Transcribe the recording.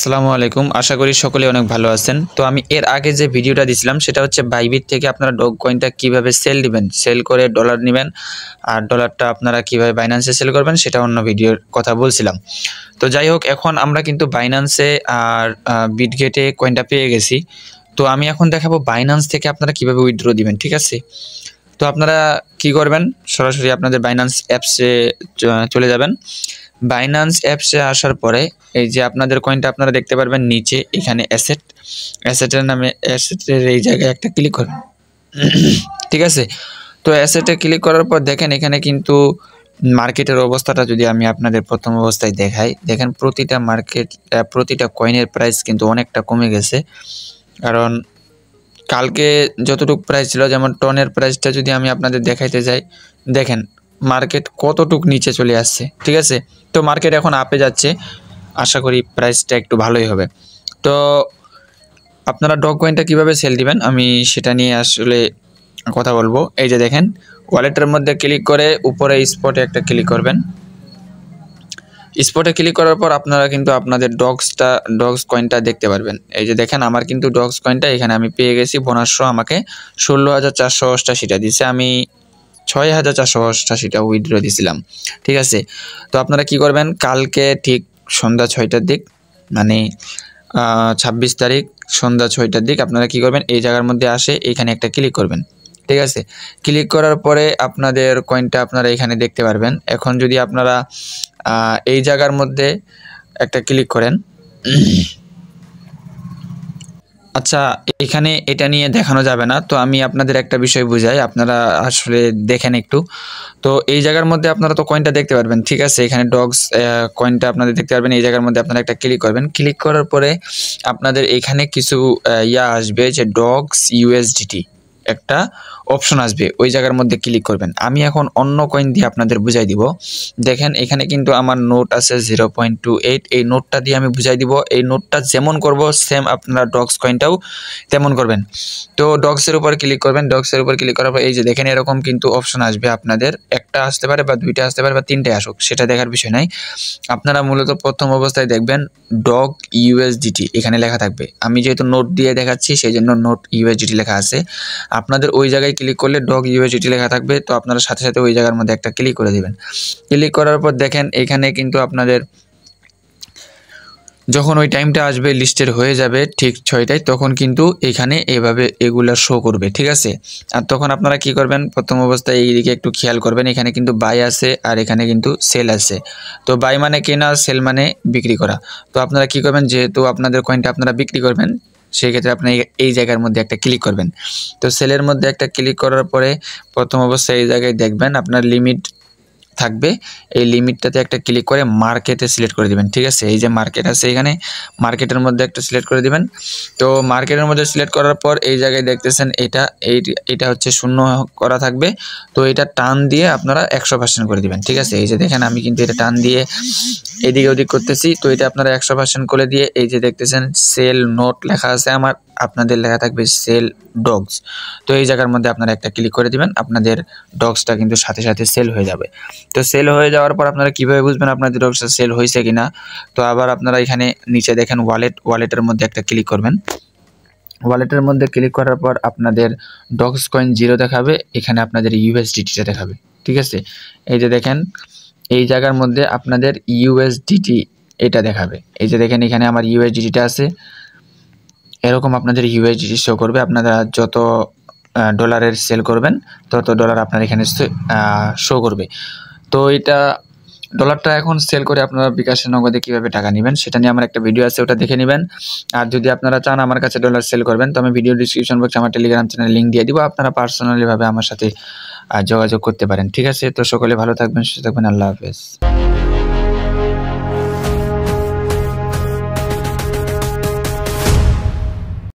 আসসালামু আলাইকুম। আশা করি সকলে অনেক ভালো আছেন। তো আমি এর আগে যে ভিডিওটা দিছিলাম সেটা হচ্ছে বাইবিট থেকে আপনারা ডগ কয়েনটা কিভাবে সেল দিবেন, সেল করে ডলার নিবেন আর ডলারটা আপনারা কিভাবে বাইন্যান্সে সেল করবেন সেটা অন্য ভিডিওর কথা বলছিলাম। তো যাই হোক, এখন আমরা কিন্তু বাইন্যান্সে আর বিটগেটে কয়েনটা পেয়ে গেছি। তো আমি এখন দেখাবো বাইন্যান্স থেকে আপনারা কিভাবে উইথড্র দিবেন, ঠিক আছে? তো আপনারা কি করবেন, সরাসরি আপনাদের বাইন্যান্স অ্যাপসে চলে যাবেন। বাইন্যান্স অ্যাপসে আসার পরে এই যে আপনাদের কয়েনটা আপনারা দেখতে পারবেন নিচে, এখানে অ্যাসেটের নামে অ্যাসেটের এই জায়গায় একটা ক্লিক করবেন। ঠিক আছে, তো অ্যাসেটে ক্লিক করার পর দেখেন এখানে কিন্তু মার্কেটের অবস্থাটা যদি আমি আপনাদের প্রথম অবস্থায় দেখাই, দেখেন প্রতিটা কয়েনের প্রাইস কিন্তু অনেকটা কমে গেছে। কারণ কালকে যতটুকু প্রাইস ছিল, যেমন টনের প্রাইসটা যদি আমি আপনাদের দেখাইতে যাই, দেখেন মার্কেট কতটুক নিচে চলে আসছে। ঠিক আছে, তো মার্কেট এখন আপে যাচ্ছে, আশা করি প্রাইসটা একটু ভালোই হবে। তো আপনারা ডগ কয়েনটা কীভাবে সেল দিবেন আমি সেটা নিয়ে আসলে কথা বলবো। এই যে দেখেন, ওয়ালেটের মধ্যে ক্লিক করে উপরে স্পটে একটা ক্লিক করবেন। স্পটে ক্লিক করার পর আপনারা কিন্তু আপনাদের ডগস কয়েনটা দেখতে পারবেন। এই যে দেখেন, আমার কিন্তু ডগস কয়েনটা এখানে আমি পেয়ে গেছি। বোনাস আমাকে 16,488টা দিছে, আমি 6,488টা উইথড্র দিছিলাম। ঠিক আছে, তো আপনারা কি করবেন, কালকে ঠিক সন্ধ্যা 6টার দিক, মানে 26 তারিখ সন্ধ্যা 6টার দিক আপনারা কি করবেন, এই জায়গার মধ্যে আসে এখানে একটা ক্লিক করবেন। ঠিক আছে, ক্লিক করার পরে আপনাদের কয়েনটা আপনারা এখানে দেখতে পারবেন। এখন যদি আপনারা এই জায়গার মধ্যে একটা ক্লিক করেন, আচ্ছা এখানে এটা নিয়ে দেখানো যাবে না, তো আমি আপনাদের একটা বিষয় বুঝাই, আপনারা আসলে দেখেন একটু। তো এই জায়গার মধ্যে আপনারা তো কয়েনটা দেখতে পারবেন। ঠিক আছে, এখানে ডগস কয়েনটা আপনাদের দেখতে পারবেন। এই জায়গার মধ্যে আপনারা একটা ক্লিক করবেন। ক্লিক করার পরে আপনাদের এখানে কিছু আসবে যে ডগস ইউএসডিটি একটা অপশন আসবে, ওই জায়গার মধ্যে ক্লিক করবেন। আমি এখন অন্য কয়েন দিয়ে আপনাদের বুঝাই দিব। দেখেন এখানে কিন্তু আমার নোট আছে 0.28, এই নোটটা দিয়ে আমি বুঝাই দিব। এই নোটটা যেমন করব সেম আপনারা ডগস কয়েনটাও তেমন করবেন। তো ডগসের উপর ক্লিক করবেন। ডগসের উপর ক্লিক করার পর এই যে দেখেন এরকম কিন্তু অপশন আসবে, আপনাদের একটা আসতে পারে বা দুইটা আসতে পারে বা তিনটে আসুক, সেটা দেখার বিষয় নাই। আপনারা মূলত প্রথম অবস্থায় দেখবেন ডগ ইউএসডিটি এখানে লেখা থাকবে। আমি যেহেতু নোট দিয়ে দেখাচ্ছি সেই জন্য নোট ইউএসডিটি লেখা আছে। আপনাদের ওই জায়গায় ক্লিক করলে ডগ ইউএসডিটি লেখা থাকবে, তো আপনারা সাথে সাথে ওই জায়গার মধ্যে একটা ক্লিক করে দেবেন। ক্লিক করার পর দেখেন এখানে কিন্তু আপনাদের যখন ওই টাইমটা আসবে লিস্টের হয়ে যাবে ঠিক 6টায়, তখন কিন্তু এখানে এভাবে এগুলা শো করবে। ঠিক আছে, আর তখন আপনারা কি করবেন, প্রথম অবস্থায় এই দিকে একটু খেয়াল করবেন, এখানে কিন্তু বাই আছে আর এখানে কিন্তু সেল আছে। তো বাই মানে কেনা, সেল মানে বিক্রি করা। তো আপনারা কি করবেন, যেহেতু আপনাদের কয়েনটা আপনারা বিক্রি করবেন, সেই ক্ষেত্রে আপনি এই জায়গার মধ্যে একটা ক্লিক করবেন। তো সেলের মধ্যে একটা ক্লিক করার পরে প্রথম অবস্থায় এই জায়গায় দেখবেন আপনার লিমিট থাকবে, এই লিমিটটাতে একটা ক্লিক করে মার্কেটে সিলেক্ট করে দিবেন। ঠিক আছে, এই যে মার্কেট আছে এখানে মার্কেটের মধ্যে একটা সিলেক্ট করে দিবেন। তো মার্কেটের মধ্যে সিলেক্ট করার পর এই জায়গায় দেখতেছেন এটা হচ্ছে 0 করা থাকবে। তো এটা টান দিয়ে আপনারা 100% করে দিবেন। ঠিক আছে, এই যে দেখেন আমি কিন্তু এটা টান দিয়ে এদিকে ওদিক করতেছি। তো এটা আপনারা 100% করে দিয়ে এই যে দেখতেছেন সেল নোট লেখা আছে, আমার আপনাদের লেখা থাকবে সেল ডগস। তো এই জায়গার মধ্যে আপনারা একটা ক্লিক করে দিবেন, আপনাদের ডগসটা কিন্তু সাথে সাথে সেল হয়ে যাবে। তো সেল হয়ে যাওয়ার পর আপনারা কিভাবে বুঝবেন আপনাদের ডগসটা সেল হয়েছে কিনা, তো আবার আপনারা এখানে নিচে দেখেন ওয়ালেটের মধ্যে একটা ক্লিক করবেন। ওয়ালেটের মধ্যে ক্লিক করার পর আপনাদের ডগস কয়েন 0 দেখাবে, এখানে আপনাদের ইউএসডিটিটা দেখাবে। ঠিক আছে, এই যে দেখেন এই জায়গার মধ্যে আপনাদের ইউএসডিটি এটা দেখাবে। এই যে দেখেন এখানে আমার ইউএসডিটিটা আছে, এরকম আপনাদের ইউএসডিটি শো করবে। আপনারা যত ডলারের সেল করবেন তত ডলার আপনার এখানে শো করবে। তো এটা ডলারটা এখন সেল করে আপনারা বিকাশে নগদে কীভাবে টাকা নেবেন সেটা নিয়ে আমার একটা ভিডিও আছে, ওটা দেখে নেবেন। আর যদি আপনারা চান আমার কাছে ডলার সেল করবেন, তো আমি ভিডিও ডিসক্রিপশন বক্সে আমার টেলিগ্রাম চ্যানেল লিঙ্ক দিয়ে দিব, আপনারা পার্সোনালিভাবে আমার সাথে যোগাযোগ করতে পারেন। ঠিক আছে, তো সকলে ভালো থাকবেন, সুস্থ থাকবেন, আল্লাহ হাফেজ।